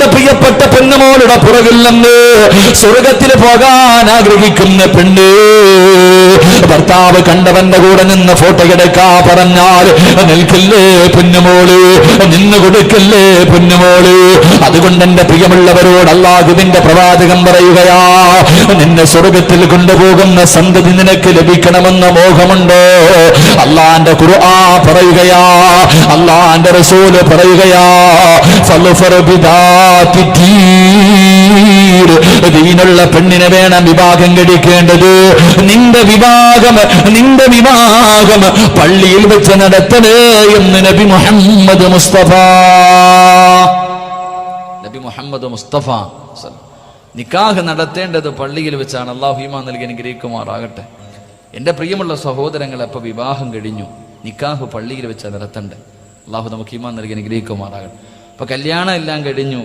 തന്റെ പ്രിയപ്പെട്ട പെണ്ണുമോളുടെ പുറകിൽ നിന്ന് സ്വർഗത്തിൽ പോകാൻ ആഗ്രഹിക്കുന്ന പെണ്ണ് ഭർത്താവ് കണ്ടവന്റെ കൂടെ നിന്ന് ഫോട്ടോ എടുക്കാ പറഞ്ഞാൽ നിൽക്കില്ലേ പൊന്നുമോള്, നിന്ന് കൊടുക്കല്ലേ പൊന്നുമോള്. അതുകൊണ്ട് എന്റെ പ്രിയമുള്ളവരോട് അല്ലാഹുവിന്റെ പ്രവാചകൻ പറയുകയാ, നിന്നെ സ്വർഗത്തിൽ കൊണ്ടുപോകുന്ന സന്തതി നിനക്ക് ലഭിക്കണമെന്ന മോഹമുണ്ടോ? അല്ലാഹുവിന്റെ ഖുർആൻ പറയുകയാ, അല്ലാഹുവിന്റെ റസൂൽ പറയുകയാ, ഫൽഫർ ബിദാതി ദീനുള്ള പെണ്ണിനെ വേണം വിവാഹം കഴിക്കേണ്ടത്. നിന്റെ വിവാഹം പള്ളിയിൽ വെച്ച് നടത്തണേ എന്ന് നബി മുഹമ്മദ് മുസ്തഫ നിക്കാഹ് നടത്തേണ്ടത് പള്ളിയിൽ വെച്ചാണ്. അല്ലാഹു ഈമാൻ നൽകി അനുഗ്രഹിക്കുമാറാകട്ടെ. എൻ്റെ പ്രിയമുള്ള സഹോദരങ്ങളെ, അപ്പോൾ വിവാഹം കഴിഞ്ഞു, നിക്കാഹ് പള്ളിയിൽ വെച്ച് നടത്തണ്ടേ. അല്ലാഹു നമുക്ക് ഈമാൻ നൽകി അനുഗ്രഹിക്കുമാറാകട്ടെ. അപ്പോൾ കല്യാണം എല്ലാം കഴിഞ്ഞു.